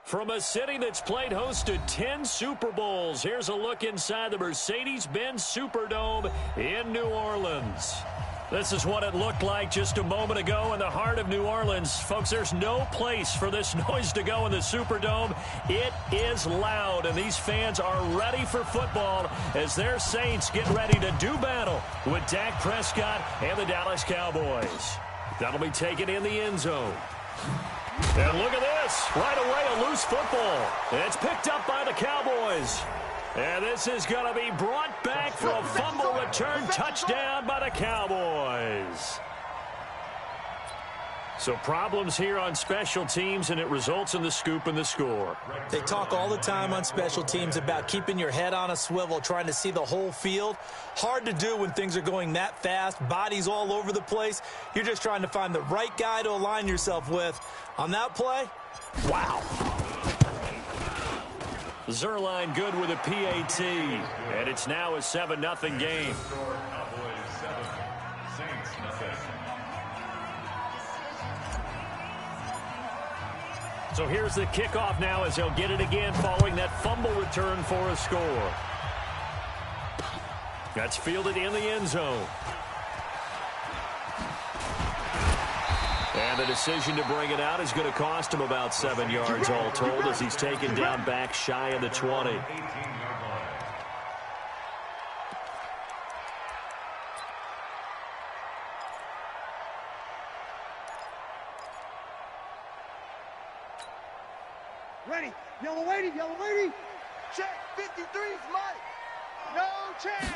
From a city that's played host to 10 Super Bowls, here's a look inside the Mercedes-Benz Superdome in New Orleans. This is what it looked like just a moment ago in the heart of New Orleans. Folks, there's no place for this noise to go in the Superdome. It is loud, and these fans are ready for football as their Saints get ready to do battle with Dak Prescott and the Dallas Cowboys. That'll be taken in the end zone. And look at this. Right away, a loose football. It's picked up by the Cowboys. And this is going to be brought back for a fumble return touchdown by the Cowboys. So problems here on special teams, and it results in the scoop and the score. They talk all the time on special teams about keeping your head on a swivel, trying to see the whole field. Hard to do when things are going that fast, bodies all over the place. You're just trying to find the right guy to align yourself with. On that play, wow. Zerline good with a PAT, and it's now a 7-0 game. So here's the kickoff now as they'll get it again following that fumble return for a score. That's fielded in the end zone. And the decision to bring it out is going to cost him about 7 yards all told as he's taken down back shy of the 20. Ready, yellow lady, check, 53's Mike, no chance.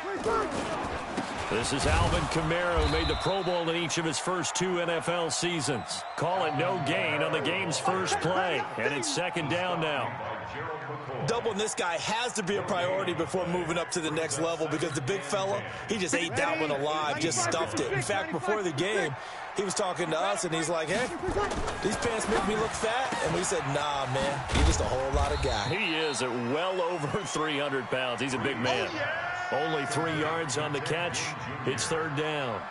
This is Alvin Kamara, who made the Pro Bowl in each of his first 2 NFL seasons. Call it no gain on the game's first play, and it's second down now. Doubling this guy has to be a priority before moving up to the next level because the big fella, he just ate that one alive, just stuffed it. In fact, before the game, he was talking to us, and he's like, hey, these pants make me look fat. And we said, nah, man, you're just a whole lot of guy. He is at well over 300 pounds. He's a big man. Only 3 yards on the catch. It's third down.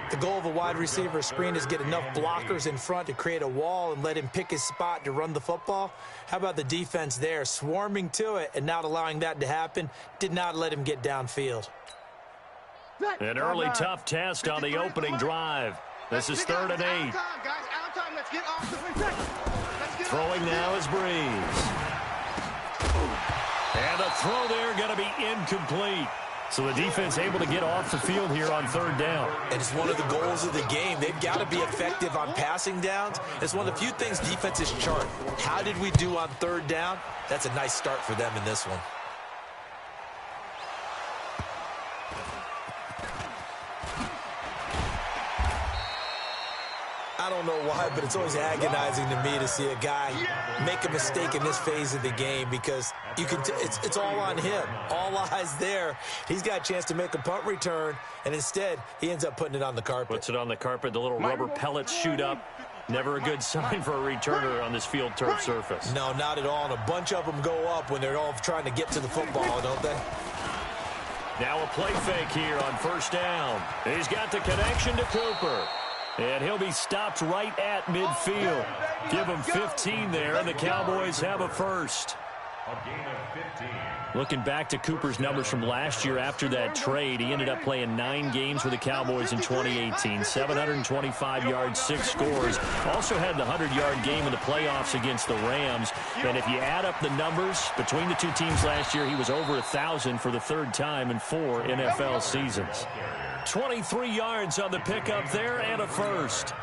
The goal of a wide receiver screen is get enough blockers in front to create a wall and let him pick his spot to run the football. How about the defense there, swarming to it and not allowing that to happen? Did not let him get downfield. An early tough test on the opening drive. This is 3rd and 8. Throwing now is Breeze. And the throw there going to be incomplete. So the defense able to get off the field here on 3rd down. And it's one of the goals of the game. They've got to be effective on passing downs. It's one of the few things defenses chart. How did we do on 3rd down? That's a nice start for them in this one. I don't know why, but it's always agonizing to me to see a guy make a mistake in this phase of the game because you can. It's all on him. All eyes there. He's got a chance to make a punt return, and instead he ends up putting it on the carpet. Puts it on the carpet. The little rubber pellets shoot up. Never a good sign for a returner on this field turf surface. No, not at all. And a bunch of them go up when they're all trying to get to the football, don't they? Now a play fake here on 1st down. He's got the connection to Cooper. And he'll be stopped right at midfield. Give him 15 there, and the Cowboys have a first. Looking back to Cooper's numbers from last year after that trade, he ended up playing 9 games with the Cowboys in 2018. 725 yards, 6 scores. Also had the 100-yard game in the playoffs against the Rams. And if you add up the numbers between the two teams last year, he was over 1,000 for the 3rd time in 4 NFL seasons. 23 yards on the pickup there and a first.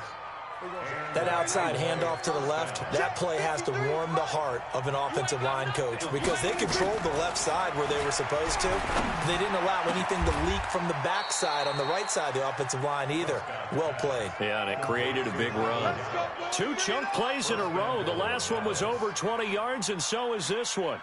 That outside handoff to the left, that play has to warm the heart of an offensive line coach because they controlled the left side where they were supposed to. They didn't allow anything to leak from the backside on the right side of the offensive line either. Well played. Yeah, and it created a big run. 2 chunk plays in a row. The last one was over 20 yards, and so is this one.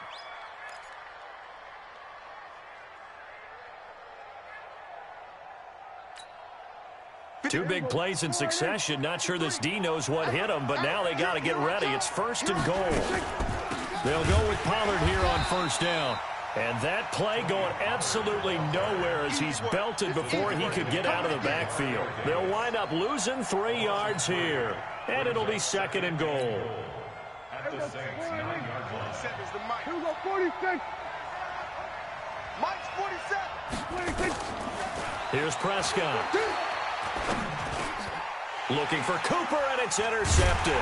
Two big plays in succession. Not sure this D knows what hit him, but now they got to get ready. It's 1st and goal. They'll go with Pollard here on 1st down. And that play going absolutely nowhere as he's belted before he could get out of the backfield. They'll wind up losing 3 yards here. And it'll be 2nd and goal. is the Mike. Here we go, 46. Mike's 47. 46. Here's Prescott. Looking for Cooper, and it's intercepted.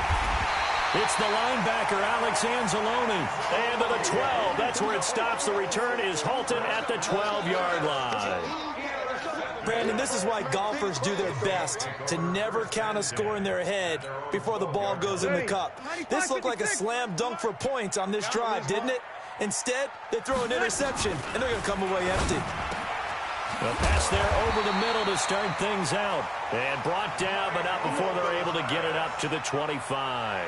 It's the linebacker, Alex Anzalone. And to the 12. That's where it stops. The return is halted at the 12-yard line. Brandon, this is why golfers do their best to never count a score in their head before the ball goes in the cup. This looked like a slam dunk for points on this drive, didn't it? Instead, they throw an interception, and they're going to come away empty. A pass there over the middle to start things out. And brought down, but not before they're able to get it up to the 25.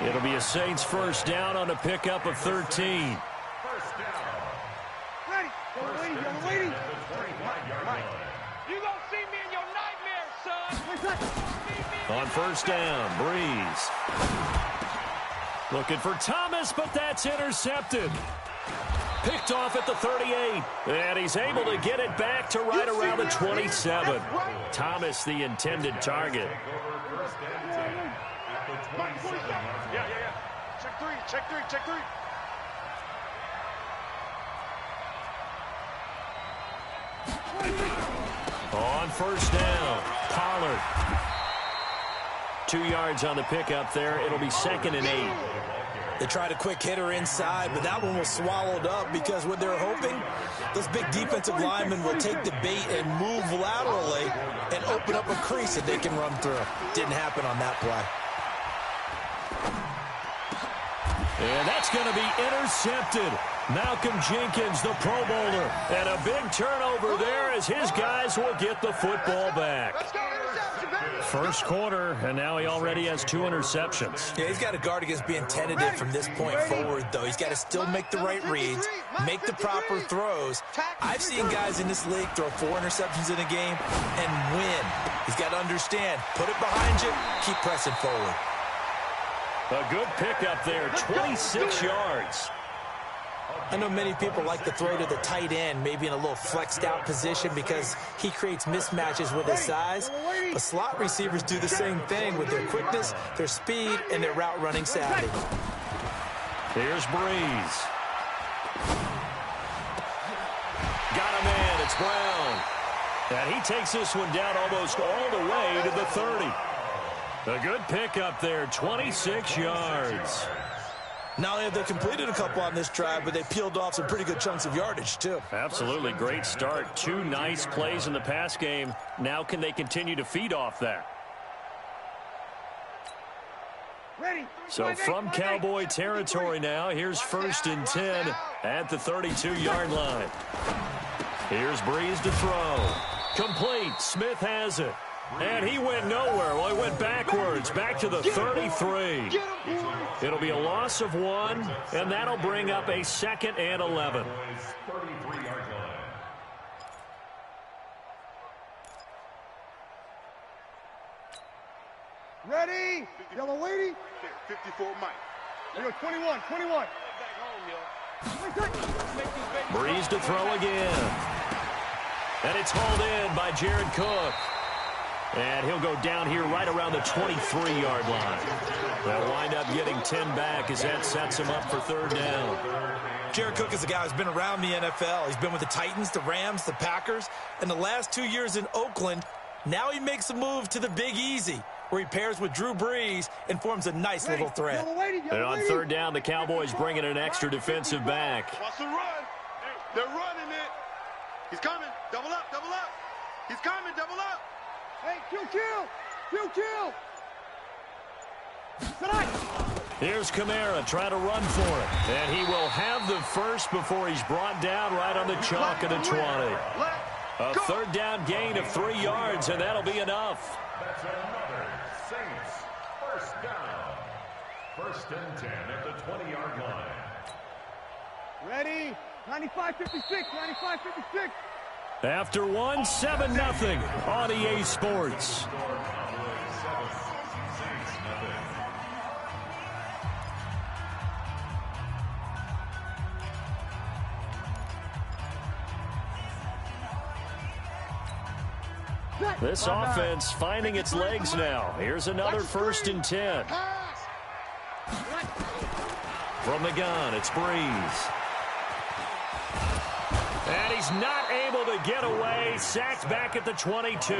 It'll be a Saints first down on a pickup of 13. Ready. Young lady. You gonna see me in your nightmares, son. On first down, Breeze. Looking for Thomas, but that's intercepted. Picked off at the 38, and he's able to get it back to right around the 27. Thomas, the intended target. Yeah. Check three. On first down, Pollard. 2 yards on the pickup there. It'll be 2nd and 8. They tried a quick hitter inside, but that one was swallowed up because what they're hoping, those big defensive linemen will take the bait and move laterally and open up a crease that they can run through. Didn't happen on that play. And that's going to be intercepted. Malcolm Jenkins, the Pro Bowler. And a big turnover there as his guys will get the football back. First quarter, and now he already has 2 interceptions. Yeah, he's got to guard against being tentative from this point forward, though. He's got to still make the right reads, make the proper throws. I've seen guys in this league throw 4 interceptions in a game and win. He's got to understand, put it behind you, keep pressing forward. A good pickup there, 26 yards. I know many people like to throw to the tight end, maybe in a little flexed out position because he creates mismatches with his size. But slot receivers do the same thing with their quickness, their speed, and their route running savvy. Here's Breeze. Got a man, it's Brown. And he takes this one down almost all the way to the 30. A good pickup there, 26 yards. Not only have they completed a couple on this drive, but they peeled off some pretty good chunks of yardage, too. Absolutely great start. 2 nice plays in the pass game. Now can they continue to feed off that? So from Cowboy territory now, here's 1st and 10 at the 32-yard line. Here's Breeze to throw. Complete. Smith has it. And he went nowhere. Well, he went backwards, back to the 33. It'll be a loss of 1, and that'll bring up a 2nd and 11. Ready? Yellow lady. 54 Mike. Here goes 21. Breeze to throw again. And it's hauled in by Jared Cook. And he'll go down here right around the 23-yard line. They'll wind up getting 10 back as that sets him up for 3rd down. Jared Cook is a guy who's been around the NFL. He's been with the Titans, the Rams, the Packers, and the last 2 years in Oakland. Now he makes a move to the Big Easy, where he pairs with Drew Brees and forms a nice little threat. And on 3rd down, the Cowboys bring in an extra defensive back. Wants to run. They're running it. He's coming. Double up. He's coming. Double up. Hey, kill. Here's Kamara trying to run for it. And he will have the first before he's brought down right on the chalk of the 20. A 3rd down gain of 3 yards, and that'll be enough. That's another Saints first down. 1st and 10 at the 20-yard line. Ready? 95-56. After 1, 7-0 on EA Sports. This offense finding its legs now. Here's another 1st and 10. From the gun, it's Breeze. And he's not able to get away. Sacked back at the 22.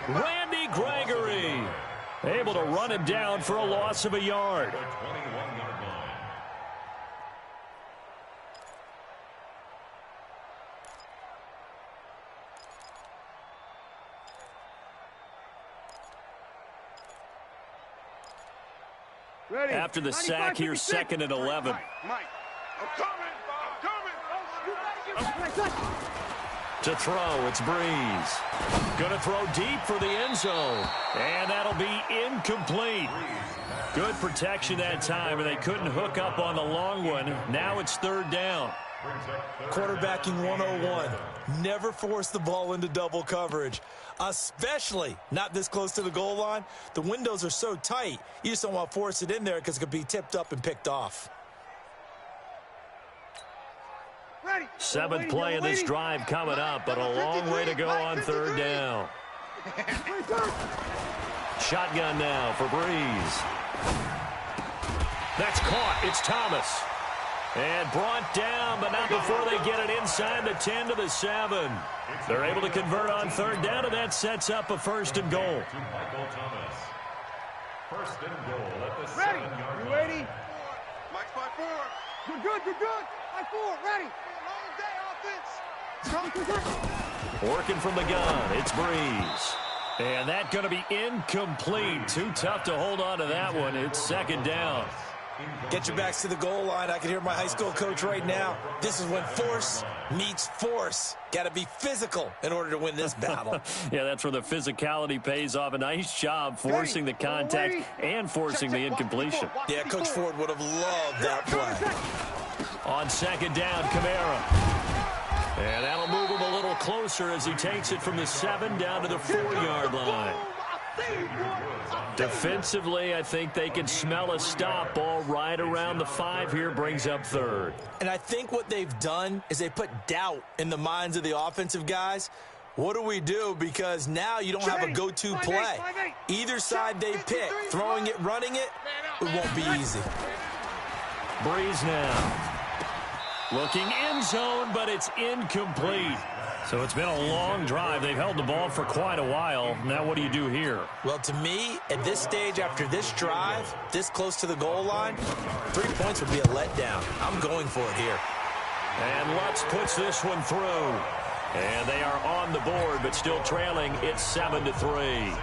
Randy Gregory able to run him down for a loss of a yard. Ready. After the sack, here's 2nd and 11. Mike, I'm coming. To throw, it's Breeze. Going to throw deep for the end zone. And that'll be incomplete. Good protection that time, and they couldn't hook up on the long one. Now it's 3rd down. Quarterbacking 101. Never force the ball into double coverage, especially not this close to the goal line. The windows are so tight, you just don't want to force it in there because it could be tipped up and picked off. 7th play of this drive coming up, but a long way to go on 3rd down. Shotgun now for Breeze. That's caught. It's Thomas. And brought down, but not before they get it inside the 10 to the 7. They're able to convert on 3rd down, and that sets up a 1st and goal. First and goal at the Ready. 7-yard You line. ready? Mike's by 4. You're good. By 4. Ready. Long day offense. Working from the gun, it's Breeze. And that's going to be incomplete. Too tough to hold on to that one. It's 2nd down. Get your backs to the goal line. I can hear my high school coach right now. This is when force meets force. Got to be physical in order to win this battle. Yeah, that's where the physicality pays off. A nice job forcing the contact and forcing the incompletion. Yeah, Coach Ford would have loved that play. On 2nd down, Kamara. And that'll move him a little closer as he takes it from the 7 down to the 4-yard line. Defensively, I think they can smell a stop. Ball right around the 5 here, brings up 3rd. And I think what they've done is they put doubt in the minds of the offensive guys. What do we do? Because now you don't have a go-to play. Either side they pick, throwing it, running it, it won't be easy. Breeze now. Looking end zone, but it's incomplete. So it's been a long drive. They've held the ball for quite a while. Now what do you do here? Well, to me, at this stage, after this drive, this close to the goal line, 3 points would be a letdown. I'm going for it here. And Lutz puts this one through. And they are on the board, but still trailing. It's 7-3.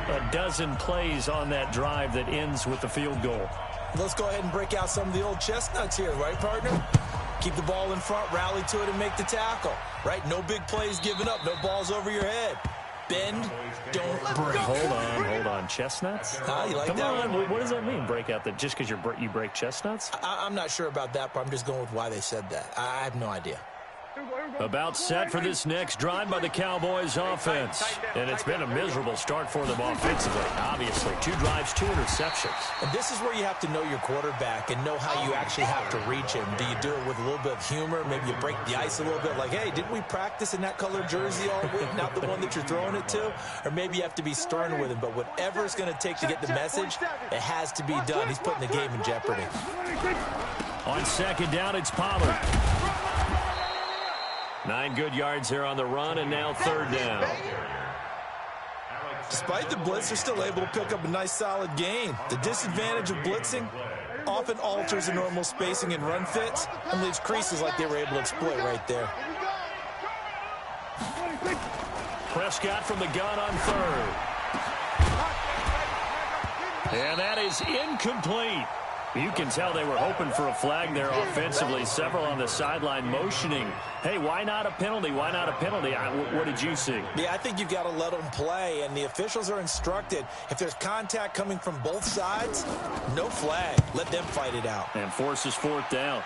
A dozen plays on that drive that ends with the field goal. Let's go ahead and break out some of the old chestnuts here, right, partner? Keep the ball in front, rally to it, and make the tackle, right? No big plays given up, no balls over your head. Bend, don't break. Hold on. Chestnuts? You like Come that on. one? What does that mean, break out? That just because you break chestnuts? I'm not sure about that, but I'm just going with why they said that. I have no idea. About set for this next drive by the Cowboys offense. And it's been a miserable start for them offensively. Obviously, 2 drives, 2 interceptions. And this is where you have to know your quarterback and know how you actually have to reach him. Do you do it with a little bit of humor? Maybe you break the ice a little bit, like, hey, didn't we practice in that colored jersey all week, not the one that you're throwing it to? Or maybe you have to be stern with him. But whatever it's going to take to get the message, it has to be done. He's putting the game in jeopardy. On 2nd down, it's Pollard. 9 good yards here on the run, and now 3rd down. Despite the blitz, they're still able to pick up a nice, solid gain. The disadvantage of blitzing often alters the normal spacing and run fits and leaves creases like they were able to exploit right there. Prescott from the gun on 3rd. And that is incomplete. You can tell they were hoping for a flag there offensively. Several on the sideline motioning, hey, why not a penalty? Why not a penalty? What did you see? Yeah, I think you've got to let them play, and the officials are instructed, if there's contact coming from both sides, no flag. Let them fight it out. And forces 4th down.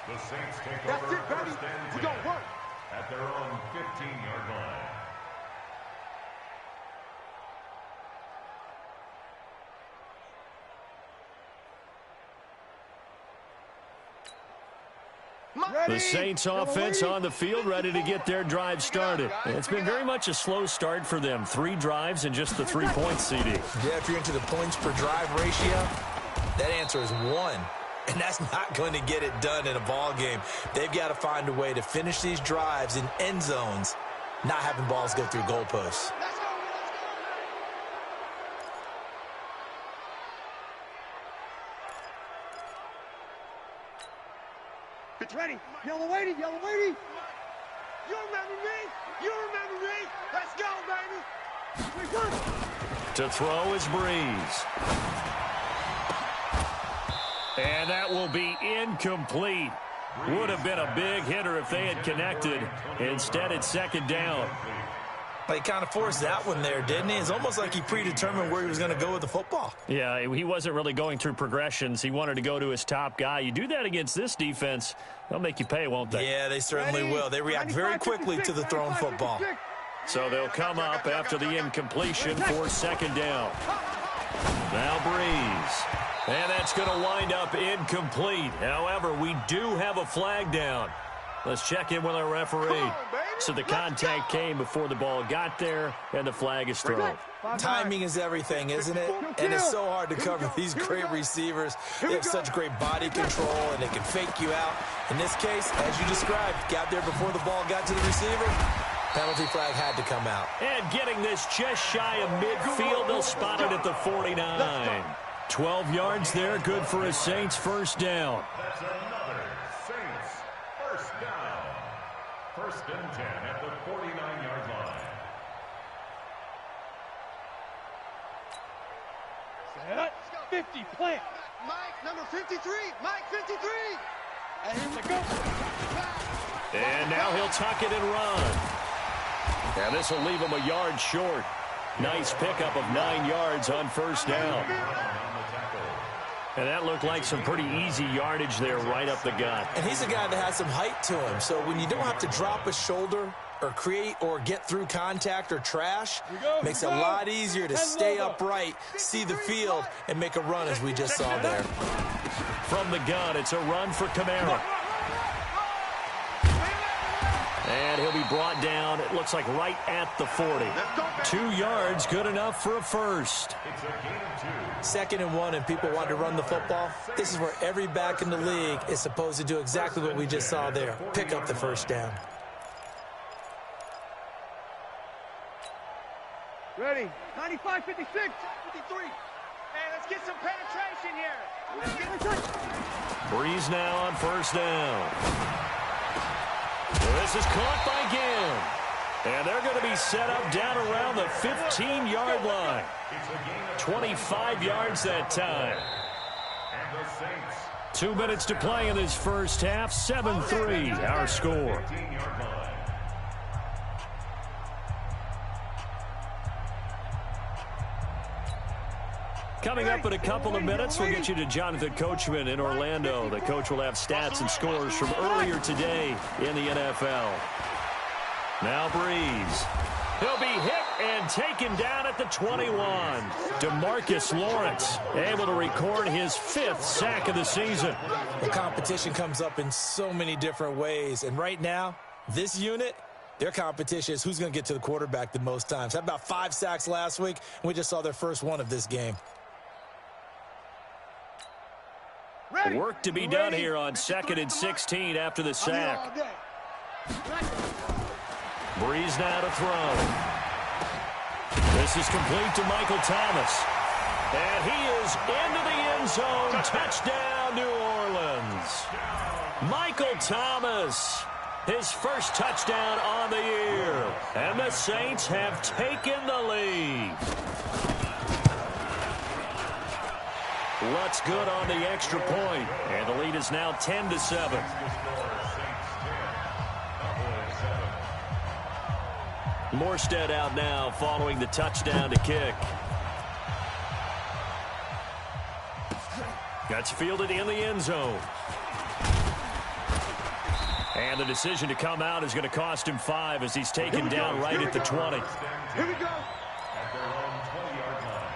The Saints take over first and 10 at their own 15-yard line. The Saints offense on the field, ready to get their drive started. It's been very much a slow start for them. 3 drives and just the 3 points, CD. Yeah, if you're into the points per drive ratio, that answer is 1. And that's not going to get it done in a ball game. They've got to find a way to finish these drives in end zones, not having balls go through goalposts. It's ready. Yellow lady, yellow lady. You remember me? You remember me? Let's go, baby. To throw is Breeze. And that will be incomplete. Would have been a big hitter if they had connected. Instead, it's second down. He kind of forced that one there, didn't he? It's almost like he predetermined where he was going to go with the football. Yeah, he wasn't really going through progressions. He wanted to go to his top guy. You do that against this defense, they'll make you pay, won't they? Yeah, they certainly will. They react very quickly to the thrown football. So they'll come up after the incompletion for second down. Now Breeze. And that's going to wind up incomplete. However, we do have a flag down. Let's check in with our referee. So the contact came before the ball got there, and the flag is thrown. Timing is everything, isn't it? And it's so hard to cover these great receivers. They have such great body control, and they can fake you out. In this case, as you described, got there before the ball got to the receiver. Penalty flag had to come out. And getting this just shy of midfield, they'll spot it at the 49. 12 yards there, good for a Saints first down. That's another Saints first down. First and 10 at the 49-yard line. Set. 50, plant. Mike, number 53. Mike, 53. And here's the go. And now he'll tuck it and run. And this will leave him a yard short. Nice pickup of 9 yards on first down. And that looked like some pretty easy yardage there right up the gut. And he's a guy that has some height to him. So when you don't have to drop a shoulder or create or get through contact or trash, makes it a lot easier to stay upright, see the field, and make a run as we just saw there. From the gun, it's a run for Kamara. And he'll be brought down, it looks like right at the 40. 2 yards, good enough for a first. It's a gain of 2. Second and 1, and people want to run the football. This is where every back in the league is supposed to do exactly what we just saw there. Pick up the first down. Ready. 95, 56, 53. Hey, let's get some penetration here. Let's get a touch. Breeze now on first down. This is caught by Ginn. And they're going to be set up down around the 15-yard line. 25 yards that time. 2 minutes to play in this first half. 7-3 our score. Coming up in a couple of minutes, we'll get you to Jonathan Coachman in Orlando. The coach will have stats and scores from earlier today in the NFL. Now Breeze. He'll be hit and taken down at the 21. DeMarcus Lawrence able to record his 5th sack of the season. The competition comes up in so many different ways. And right now, this unit, their competition is who's going to get to the quarterback the most times. Had about 5 sacks last week, and we just saw their first one of this game. Work to be done here on 2nd and 16 after the sack. Breeze now to throw. This is complete to Michael Thomas. And he is into the end zone. Touchdown, New Orleans. Michael Thomas, his first touchdown on the year. And the Saints have taken the lead. Lutz good on the extra point. And the lead is now 10-7. Morstead out now following the touchdown to kick. That's fielded in the end zone. And the decision to come out is going to cost him 5 as he's taken down right at the 20. Here we go. At their own 20-yard line.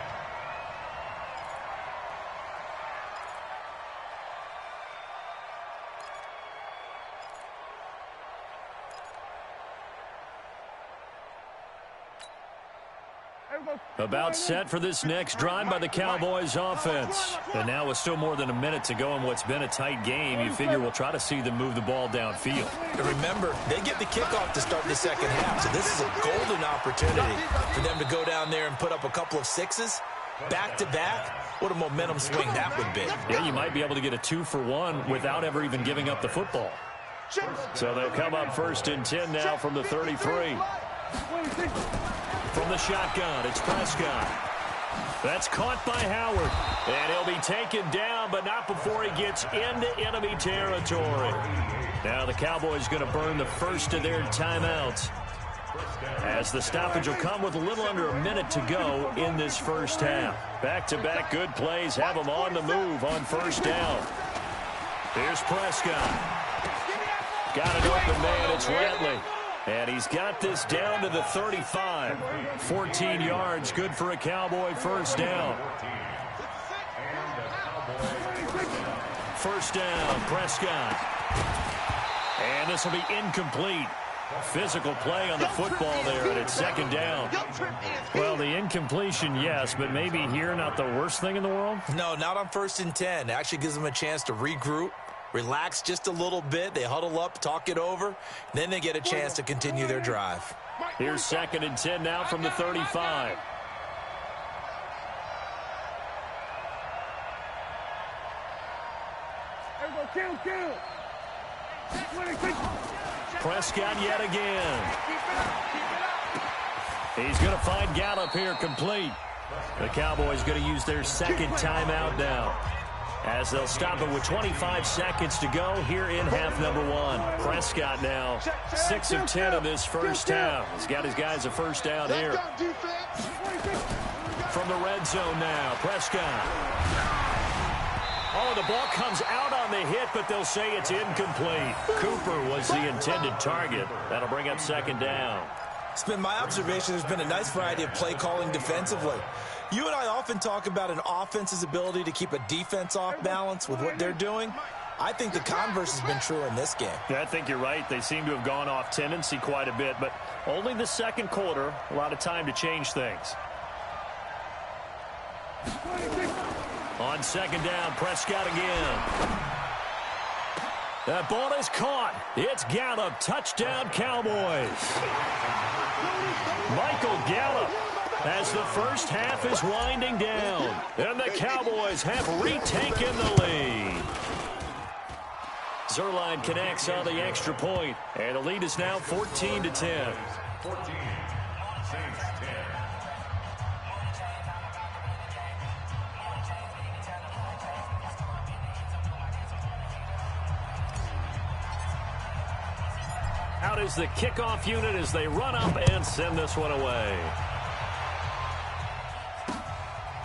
About set for this next drive by the Cowboys offense. And now with still more than a minute to go in what's been a tight game, you figure we'll try to see them move the ball downfield. And remember, they get the kickoff to start the second half, so this is a golden opportunity for them to go down there and put up a couple of sixes back-to-back. What a momentum swing that would be. Yeah, you might be able to get a 2-for-1 without ever even giving up the football. So they'll come up 1st and 10 now from the 33. From the shotgun, it's Prescott. That's caught by Howard. And he'll be taken down, but not before he gets into enemy territory. Now the Cowboys going to burn the first of their timeouts, as the stoppage will come with a little under a minute to go in this first half. Back-to-back good plays have them on the move on first down. Here's Prescott. Got an open man, it's Ratley. And he's got this down to the 35. 14 yards, good for a Cowboy first down. First down, Prescott. And this will be incomplete. Physical play on the football there, and it's second down. Well, the incompletion, yes, but maybe here not the worst thing in the world? No, not on 1st and 10. It actually gives them a chance to regroup, relax just a little bit. They huddle up, talk it over. Then they get a chance to continue their drive. Here's 2nd and 10 now from the 35. Prescott yet again. He's going to find Gallup here complete. The Cowboys going to use their second timeout now, as they'll stop it with 25 seconds to go here in half number 1. Prescott now 6 of 10 in this first half. He's got his guys a first down here. From the red zone now, Prescott. Oh, the ball comes out on the hit, but they'll say it's incomplete. Cooper was the intended target. That'll bring up second down. It's been my observation there's been a nice variety of play calling defensively. You and I often talk about an offense's ability to keep a defense off balance with what they're doing. I think the converse has been true in this game. Yeah, I think you're right. They seem to have gone off tendency quite a bit, but only the second quarter, a lot of time to change things. On second down, Prescott again. That ball is caught. It's Gallup. Touchdown, Cowboys. Michael Gallup, as the first half is winding down, and the Cowboys have retaken the lead. Zerline connects on the extra point, and the lead is now 14-10. 14, Saints 10. Out is the kickoff unit as they run up and send this one away.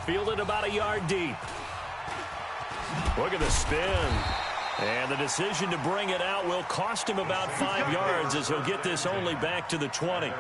Fielded about a yard deep. Look at the spin. And the decision to bring it out will cost him about 5 yards, as he'll get this only back to the 20.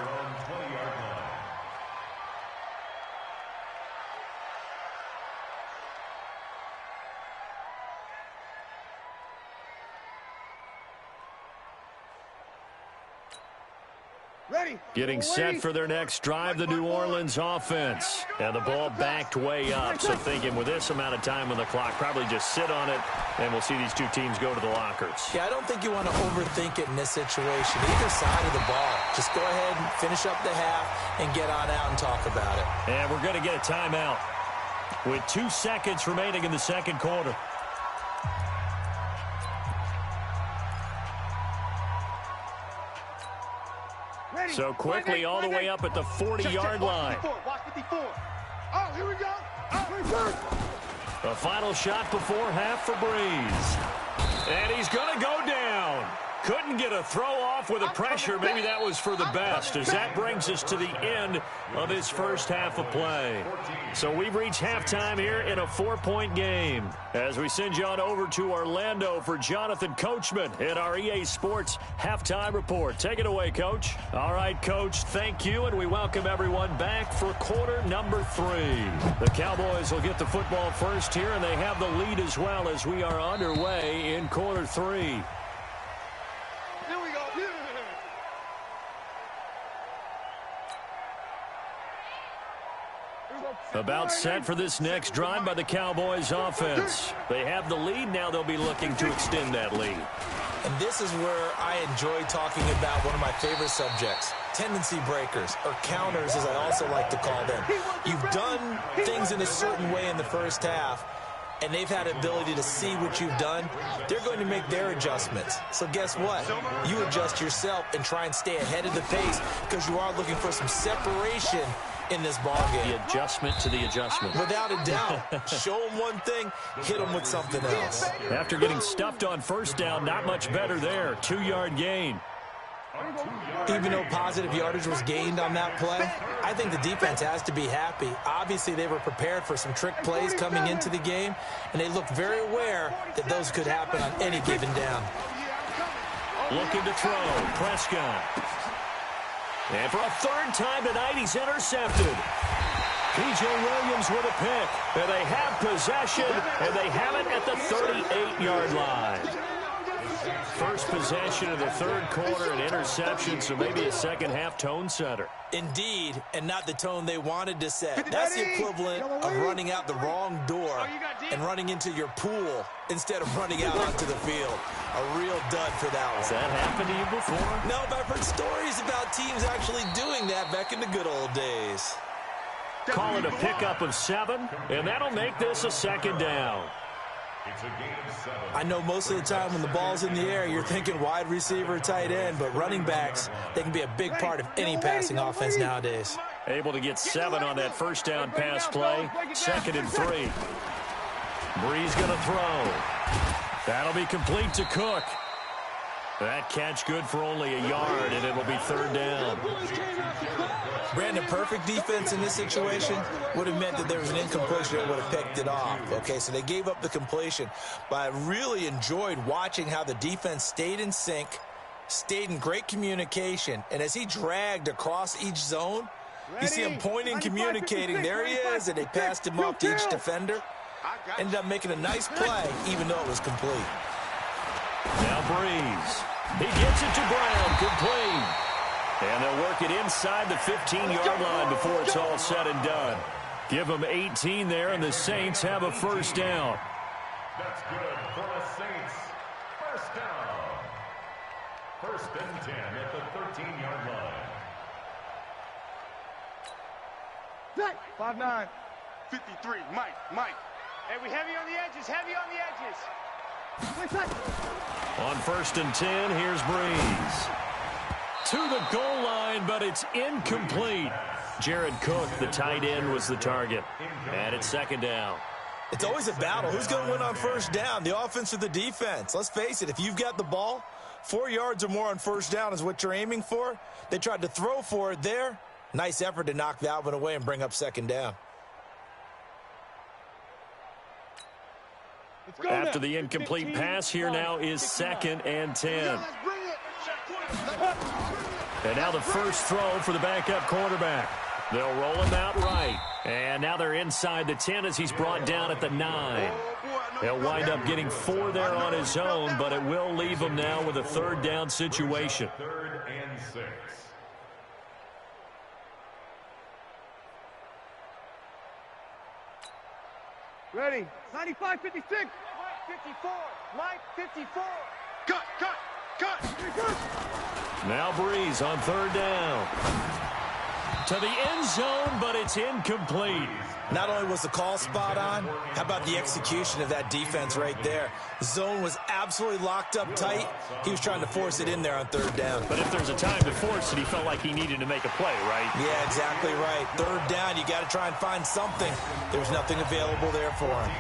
Getting set for their next drive, the New Orleans offense. And the ball backed way up. So thinking with this amount of time on the clock, probably just sit on it, and we'll see these two teams go to the lockers. Yeah, I don't think you want to overthink it in this situation. Either side of the ball. Just go ahead and finish up the half and get on out and talk about it. And we're going to get a timeout with 2 seconds remaining in the second quarter. So quickly all the way up at the 40-yard line. Watch 54. Oh, here we go. The final shot before half for Breeze. And he's going to go down. Couldn't get a throw off with the pressure. Maybe that was for the best, as that brings us to the end of his first half of play. So we've reached halftime here in a 4-point game, as we send you on over to Orlando for Jonathan Coachman in our EA Sports Halftime Report. Take it away, Coach. All right, Coach, thank you, and we welcome everyone back for quarter number 3. The Cowboys will get the football first here, and they have the lead as well as we are underway in quarter 3. About set for this next drive by the Cowboys offense. They have the lead. Now they'll be looking to extend that lead. And this is where I enjoy talking about one of my favorite subjects, tendency breakers, or counters as I also like to call them. You've done things in a certain way in the first half, and they've had the ability to see what you've done. They're going to make their adjustments. So guess what? You adjust yourself and try and stay ahead of the pace because you are looking for some separation in this ball game. The adjustment to the adjustment. Without a doubt. Show them one thing, hit them with something else. After getting stuffed on first down, not much better there. 2-yard gain. Even though positive yardage was gained on that play, I think the defense has to be happy. Obviously, they were prepared for some trick plays coming into the game, and they looked very aware that those could happen on any given down. Looking to throw. Prescott. And for a third time tonight, he's intercepted. P.J. Williams with a pick. And they have possession, and they have it at the 38-yard line. First possession of the third quarter, an interception, so maybe a second-half tone setter. Indeed, and not the tone they wanted to set. That's the equivalent of running out the wrong door and running into your pool instead of running out onto the field. A real dud for that one. Has that happened to you before? No, but I've heard stories about teams actually doing that back in the good old days. Call it a pickup of 7, and that'll make this a second down. I know most of the time when the ball's in the air, you're thinking wide receiver, tight end, but running backs, they can be a big part of any passing offense nowadays. Able to get 7 on that first down pass play. 2nd and 3. Breeze going to throw. That'll be complete to Cook. That catch good for only a yard, and it'll be 3rd down. Brandon, perfect defense in this situation would have meant that there was an incompletion that would have picked it off. Okay, so they gave up the completion. But I really enjoyed watching how the defense stayed in sync, stayed in great communication, and as he dragged across each zone, you see him pointing, communicating. There he is, and they passed him off to each defender. Ended up making a nice play, even though it was complete. Now Breeze. He gets it to Brown, complete. And they'll work it inside the 15-yard line before it's all said and done. Give them 18 there, and the Saints have a first down. That's good for the Saints. First down. 1st and 10 at the 13-yard line. 5-9. 53. Mike. Hey, we heavy on the edges. On 1st and 10, here's Breeze. To the goal line, but it's incomplete. Jared Cook, the tight end, was the target. And it's 2nd down. It's always a battle. Who's going to win on first down, the offense or the defense? Let's face it, if you've got the ball, 4 yards or more on first down is what you're aiming for. They tried to throw for it there. Nice effort to knock that one away and bring up 2nd down. After the incomplete pass, here now is 2nd and 10. And now the first throw for the backup quarterback. They'll roll him out right. And now they're inside the 10 as he's brought down at the 9. He'll wind up getting 4 there on his own, but it will leave him now with a 3rd down situation. 3rd and 6. Ready. 95, 56. 54. Mike, 54. Cut. Now Breeze on 3rd down. To the end zone, but it's incomplete. Not only was the call spot on, how about the execution of that defense right there? The zone was absolutely locked up tight. He was trying to force it in there on 3rd down. But if there's a time to force it, he felt like he needed to make a play, right? Yeah, exactly right. 3rd down, you got to try and find something. There's nothing available there for him.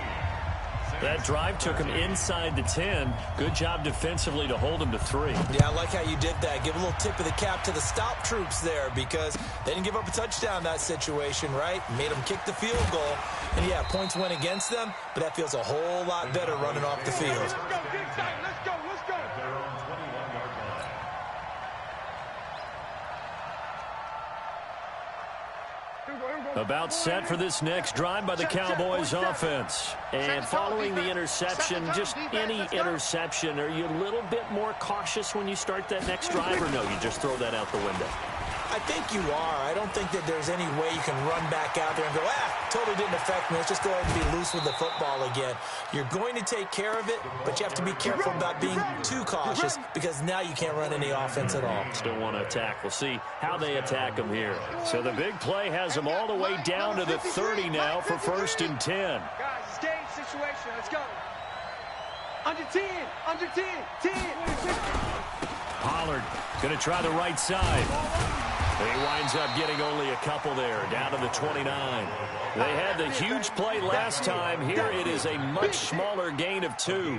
That drive took him inside the 10. Good job defensively to hold him to 3. Yeah, I like how you did that. Give a little tip of the cap to the stop troops there because they didn't give up a touchdown in that situation, right? Made them kick the field goal. And, yeah, points went against them, but that feels a whole lot better running off the field. Let's go. About set for this next drive by the Cowboys offense. And following the interception, just any interception, are you a little bit more cautious when you start that next drive, or no, you just throw that out the window? I think you are. I don't think that there's any way you can run back out there and go, totally didn't affect me. Let's just go ahead and be loose with the football again. You're going to take care of it, but you have to be careful about being too cautious because now you can't run any offense at all. Still want to attack. We'll see how they attack them here. So the big play has them all the way down to the 30 now for 1st and 10. Guys, it's game situation. Let's go. Under 10, under 10, 10. Pollard going to try the right side. He winds up getting only a couple there, down to the 29. They had the huge play last time. Here it is a much smaller gain of 2.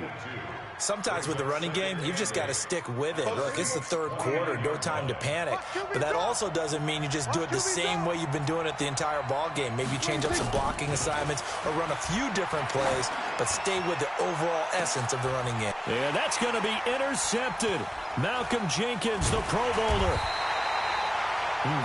Sometimes with the running game, you've just got to stick with it. Look, it's the 3rd quarter, no time to panic. But that also doesn't mean you just do it the same way you've been doing it the entire ball game. Maybe change up some blocking assignments or run a few different plays, but stay with the overall essence of the running game. Yeah, that's going to be intercepted. Malcolm Jenkins, the Pro Bowler.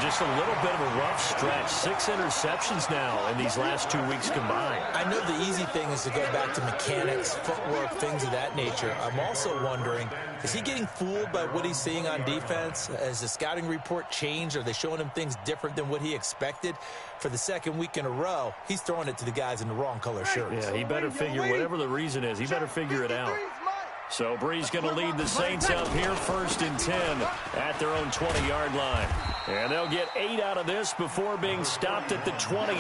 Just a little bit of a rough stretch. 6 interceptions now in these last 2 weeks combined. I know the easy thing is to go back to mechanics, footwork, things of that nature. I'm also wondering, is he getting fooled by what he's seeing on defense? Has the scouting report changed? Are they showing him things different than what he expected? For the 2nd week in a row, he's throwing it to the guys in the wrong color shirts. Yeah, he better figure, whatever the reason is, he better figure it out. So Brees going to lead the Saints up here 1st and 10 at their own 20-yard line. And they'll get 8 out of this before being stopped at the 28.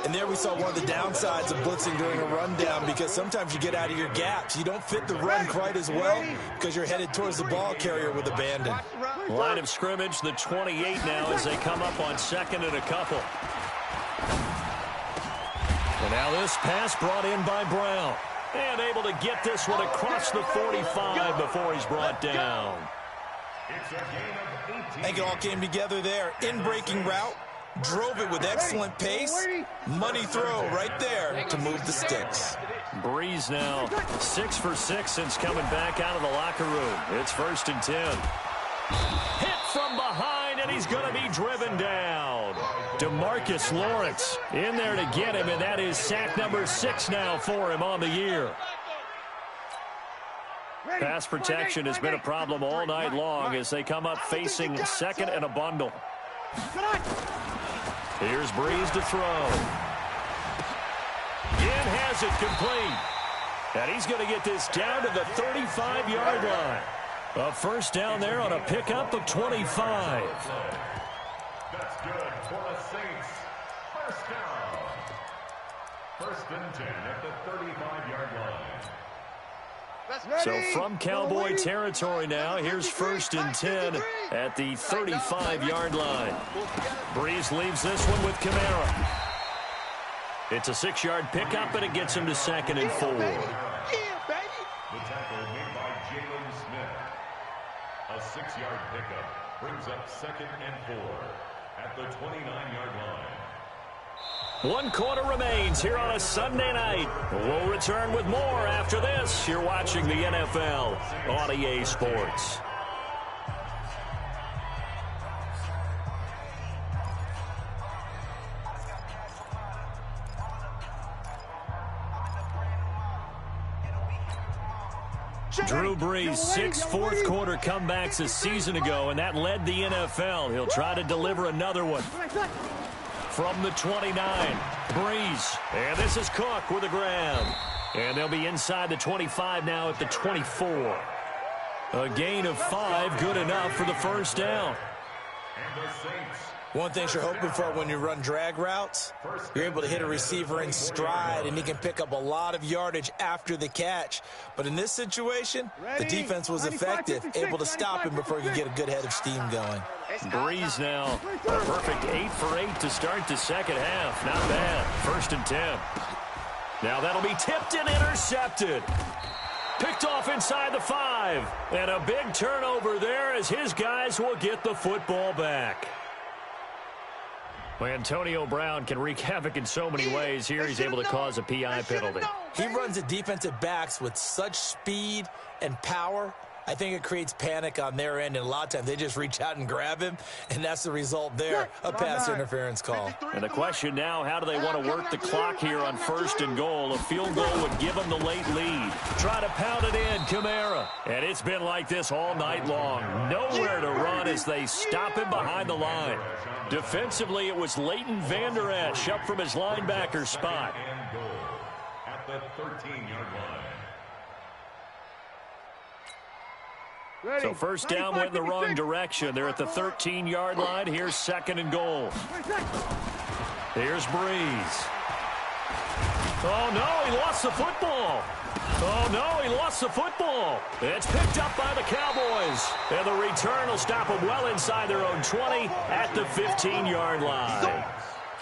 And there we saw one of the downsides of blitzing during a rundown because sometimes you get out of your gaps. You don't fit the run quite as well because you're headed towards the ball carrier with abandon. Line of scrimmage, the 28 now as they come up on 2nd and a couple. And now this pass brought in by Brown. And able to get this one across the 45 before he's brought down. I think it all came together there. In-breaking route, drove it with excellent pace. Money throw right there to move the sticks. Brees now 6 for 6 since coming back out of the locker room. It's 1st and 10. Hit from behind, and he's going to be driven down. DeMarcus Lawrence in there to get him, and that is sack number 6 now for him on the year. Pass protection has been a problem all night long as they come up facing 2nd and a bundle. Here's Brees to throw. Again has it complete. And he's going to get this down to the 35-yard line. A 1st down there on a pickup of 25. That's good for the Saints. 1st down. 1st and 10 at the 35-yard line. So from Cowboy territory now, here's 1st and 10 at the 35-yard line. Brees leaves this one with Kamara. It's a 6-yard pickup, and it gets him to 2nd and 4. The tackle made by Jalen Smith. A 6-yard pickup brings up 2nd and 4 at the 29-yard line. 1 quarter remains here on a Sunday night. We'll return with more after this. You're watching the NFL on EA Sports. Drew Brees, 6 fourth-quarter comebacks a season ago, and that led the NFL. He'll try to deliver another one. From the 29, Brees. And this is Cook with a grab. And they'll be inside the 25 now at the 24. A gain of 5, good enough for the 1st down. And the Saints. One thing you're hoping for when you run drag routes, you're able to hit a receiver in stride, and he can pick up a lot of yardage after the catch. But in this situation, the defense was effective, able to stop him before he could get a good head of steam going. Brees now, a perfect 8 for 8 to start the 2nd half. Not bad. 1st and 10. Now that'll be tipped and intercepted. Picked off inside the 5. And a big turnover there as his guys will get the football back. Well, Antonio Brown can wreak havoc in so many ways. Here he's able to cause a PI penalty. He runs the defensive backs with such speed and power. I think it creates panic on their end, and a lot of times they just reach out and grab him, and that's the result there, a pass interference call. And the question now, how do they want to work the clock here on 1st and goal? A field goal would give them the late lead. Try to pound it in, Kamara. And it's been like this all night long. Nowhere to run as they stop him behind the line. Defensively, it was Leighton Vander Esch up from his linebacker spot. And goal at the 13-yard line. So first down went in the wrong direction. They're at the 13-yard line. Here's 2nd and goal. Here's Breeze. Oh, no, he lost the football. Oh, no, he lost the football. It's picked up by the Cowboys. And the return will stop them well inside their own 20 at the 15-yard line.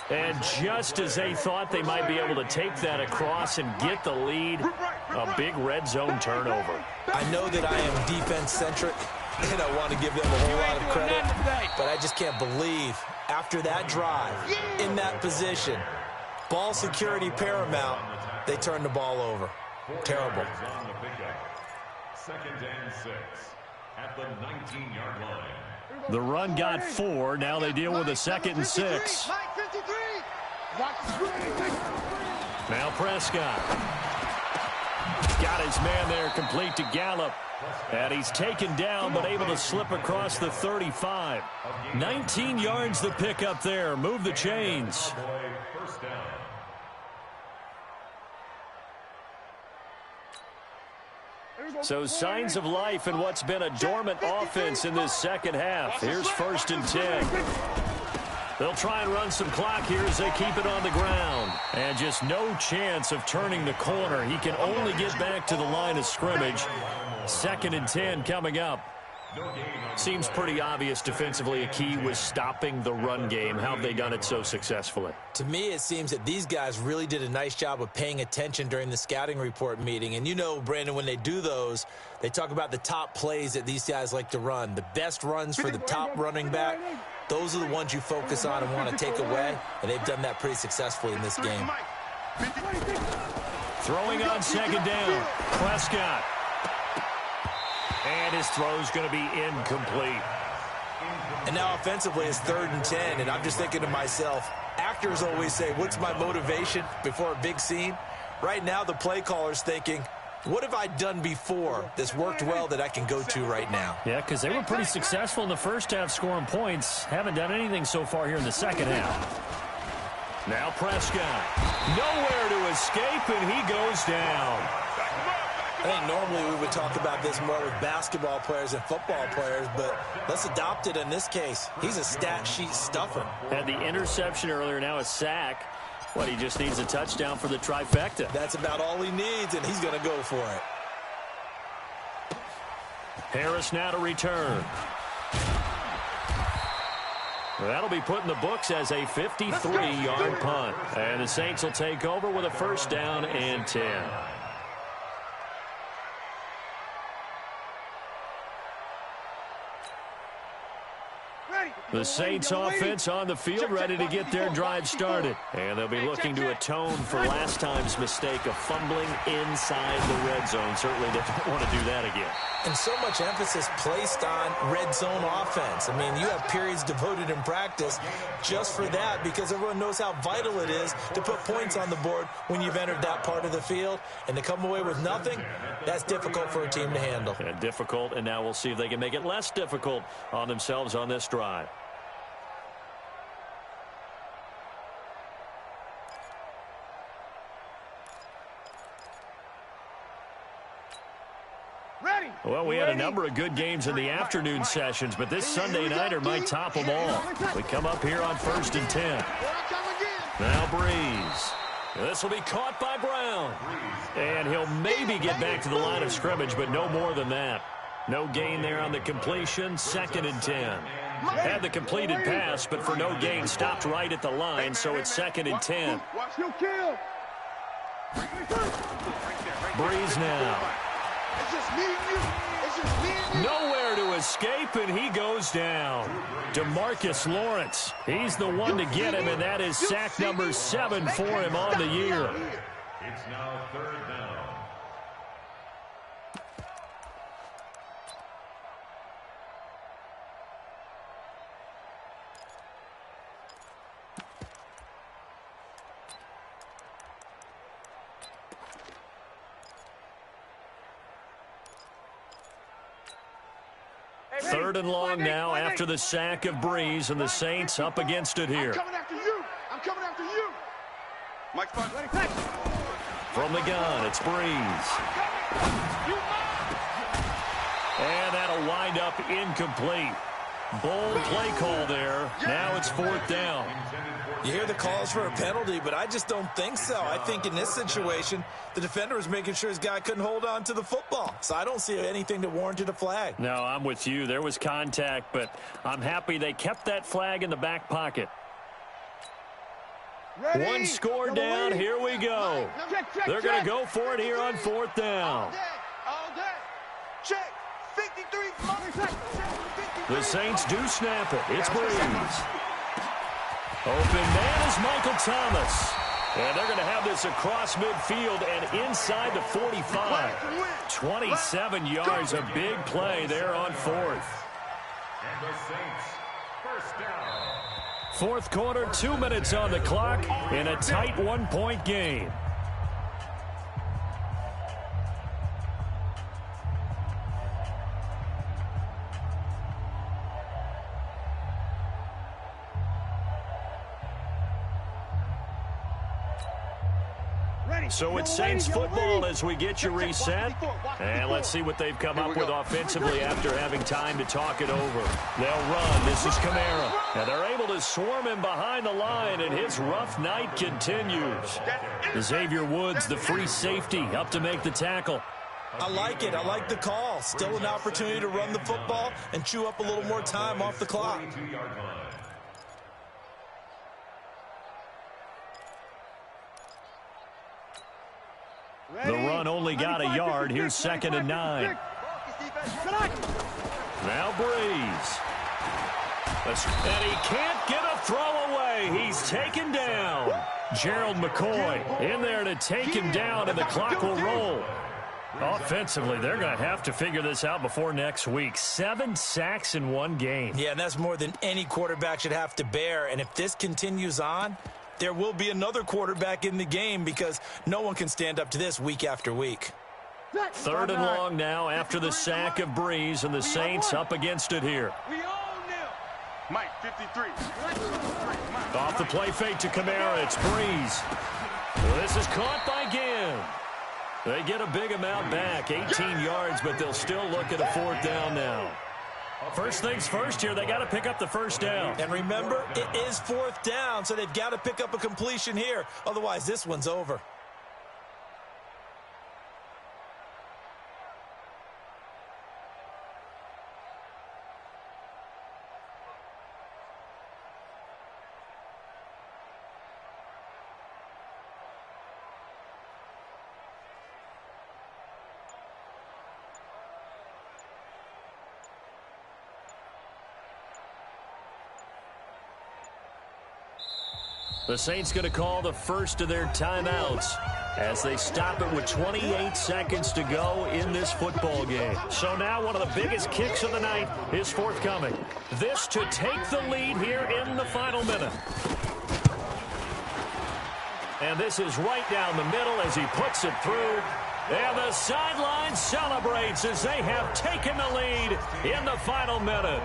And just as they thought they might be able to take that across and get the lead, a big red zone turnover. I know that I am defense-centric, and I want to give them a whole lot of credit, but I just can't believe after that drive, in that position, ball security paramount, they turned the ball over. Terrible. 2nd and 6 at the 19-yard line. The run got 4. Now they deal with a 2nd and 6. Now Prescott. Got his man there complete to Gallup. And he's taken down but able to slip across the 35. 19 yards the pick up there. Move the chains. First down. So signs of life in what's been a dormant offense in this second half. Here's 1st and 10. They'll try and run some clock here as they keep it on the ground. And just no chance of turning the corner. He can only get back to the line of scrimmage. 2nd and 10 coming up. Seems pretty obvious defensively a key was stopping the run game. How have they done it so successfully? To me, it seems that these guys really did a nice job of paying attention during the scouting report meeting. And you know, Brandon, when they do those, they talk about the top plays that these guys like to run. The best runs for the top running back, those are the ones you focus on and want to take away. And they've done that pretty successfully in this game. Throwing on 2nd down. Prescott. And his throw's going to be incomplete. And now offensively it's 3rd and 10, and I'm just thinking to myself, actors always say, what's my motivation before a big scene? Right now the play caller's thinking, what have I done before that's worked well that I can go to right now? Yeah, because they were pretty successful in the first half scoring points. Haven't done anything so far here in the second half. Now Prescott. Nowhere to escape, and he goes down. I think normally we would talk about this more with basketball players and football players, but let's adopt it in this case. He's a stat sheet stuffer. Had the interception earlier, now a sack. What, he just needs a touchdown for the trifecta. That's about all he needs, and he's going to go for it. Harris now to return. That'll be put in the books as a 53-yard punt. And the Saints will take over with a 1st down and 10. The Saints offense on the field, ready to get their drive started. And they'll be looking to atone for last time's mistake of fumbling inside the red zone. Certainly they don't want to do that again. And so much emphasis placed on red zone offense. I mean, you have periods devoted in practice just for that because everyone knows how vital it is to put points on the board when you've entered that part of the field. And to come away with nothing, that's difficult for a team to handle. And difficult, and now we'll see if they can make it less difficult on themselves on this drive. Well, we had a number of good games in the afternoon sessions, but this Sunday nighter might top them all. We come up here on 1st and 10. Now Breeze. This will be caught by Brown. And he'll maybe get back to the line of scrimmage, but no more than that. No gain there on the completion, 2nd and 10. Had the completed pass, but for no gain, stopped right at the line, so it's 2nd and 10. Breeze now. Nowhere to escape, and he goes down. DeMarcus Lawrence, he's the one to get him, and that is sack number 7 for him on the year. It's now 3rd down. 3rd and long now after the sack of Breeze, and the Saints up against it here. I'm coming after you. I'm coming after you. Mike Sponge. From the gun, it's Breeze. And that'll wind up incomplete. Bold play call there. Now it's 4th down. You hear the calls for a penalty, but I just don't think so. I think in this situation, the defender was making sure his guy couldn't hold on to the football. So I don't see anything that warranted a flag. No, I'm with you. There was contact, but I'm happy they kept that flag in the back pocket. Ready. One score down. Here we go. They're going to go for it here on 4th down. All day. Check. 53. The Saints do snap it. It's Breeze. Open man is Michael Thomas. And they're going to have this across midfield and inside the 45. 27 yards, a big play there on 4th. And the Saints, 1st down. 4th quarter, 2 minutes on the clock in a tight 1-point game. So it's Saints football as we get you reset. And let's see what they've come up with offensively after having time to talk it over. They'll run. This is Kamara. And they're able to swarm him behind the line, and his rough night continues. Xavier Woods, the free safety, up to make the tackle. I like it. I like the call. Still an opportunity to run the football and chew up a little more time off the clock. The run only got a yard. Here's 2nd and 9. Now Breeze. And he can't get a throw away. He's taken down. Gerald McCoy in there to take him down, and the clock will roll. Offensively, they're going to have to figure this out before next week. 7 sacks in one game. Yeah, and that's more than any quarterback should have to bear. And if this continues on, there will be another quarterback in the game because no one can stand up to this week after week. 3rd and long now after the sack of Breeze, and the Saints up against it here. Mike, 53. Off the play fake to Kamara, it's Breeze. This is caught by Ginn. They get a big amount back, 18 yards, but they'll still look at a 4th down now. First things first here, they got to pick up the 1st down. And remember, it is 4th down, so they've got to pick up a completion here. Otherwise, this one's over. The Saints going to call the first of their timeouts as they stop it with 28 seconds to go in this football game. So now one of the biggest kicks of the night is forthcoming. This to take the lead here in the final minute. And this is right down the middle as he puts it through. And the sideline celebrates as they have taken the lead in the final minute.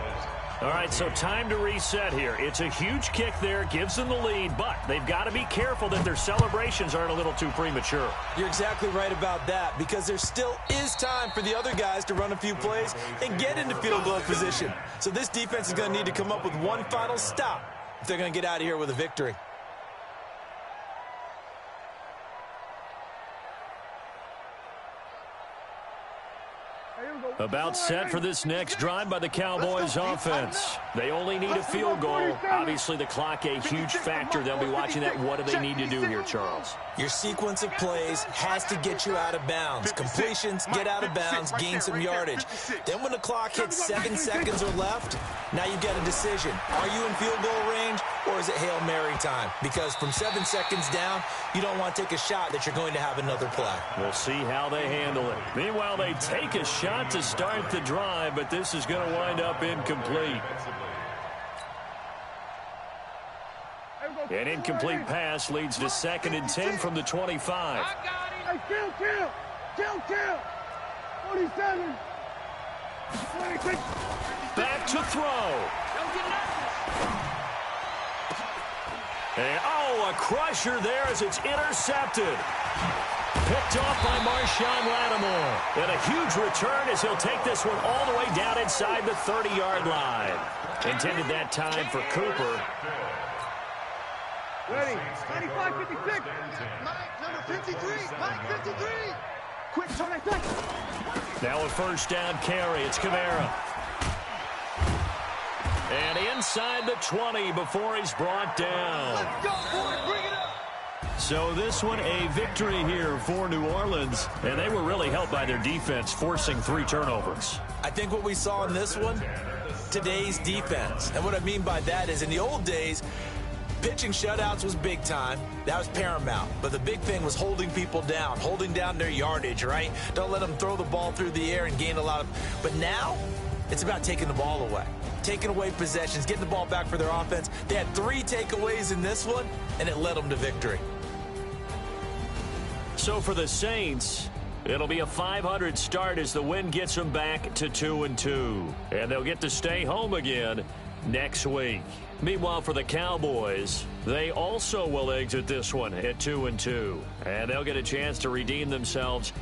All right, so time to reset here. It's a huge kick there, gives them the lead, but they've got to be careful that their celebrations aren't a little too premature. You're exactly right about that, because there still is time for the other guys to run a few plays and get into field goal position. So this defense is going to need to come up with one final stop if they're going to get out of here with a victory. About set for this next drive by the Cowboys offense. They only need a field goal. Obviously, the clock a huge factor. They'll be watching that. What do they need to do here, Charles? Your sequence of plays has to get you out of bounds. Completions, get out of bounds, gain some yardage. Then when the clock hits 7 seconds or left, now you get a decision. Are you in field goal range, or is it Hail Mary time? Because from 7 seconds down, you don't want to take a shot that you're going to have another play. We'll see how they handle it. Meanwhile, they take a shot to start the drive, but this is going to wind up incomplete. An incomplete pass leads to 2nd and 10 from the 25. Hey, kill. 47. Back to throw. And, oh, a crusher there as it's intercepted. Picked off by Marshawn Lattimore. And a huge return as he'll take this one all the way down inside the 30-yard line. Intended that time for Cooper. Ready. 95, 56. Mike, number 53. Mike, 53. Quick, turn it back. Now a first down carry. It's Kamara. And inside the 20 before he's brought down. Let's go, boys. Bring it up. So this one a victory here for New Orleans. And they were really helped by their defense, forcing 3 turnovers. I think what we saw in this one, today's defense. And what I mean by that is in the old days, pitching shutouts was big time. That was paramount. But the big thing was holding people down, holding down their yardage, right? Don't let them throw the ball through the air and gain a lot of... But now, it's about taking the ball away. Taking away possessions, getting the ball back for their offense. They had 3 takeaways in this one, and it led them to victory. So for the Saints, it'll be a 500 start as the win gets them back to 2-2. And they'll get to stay home again next week. Meanwhile, for the Cowboys, they also will exit this one at 2-2. And they'll get a chance to redeem themselves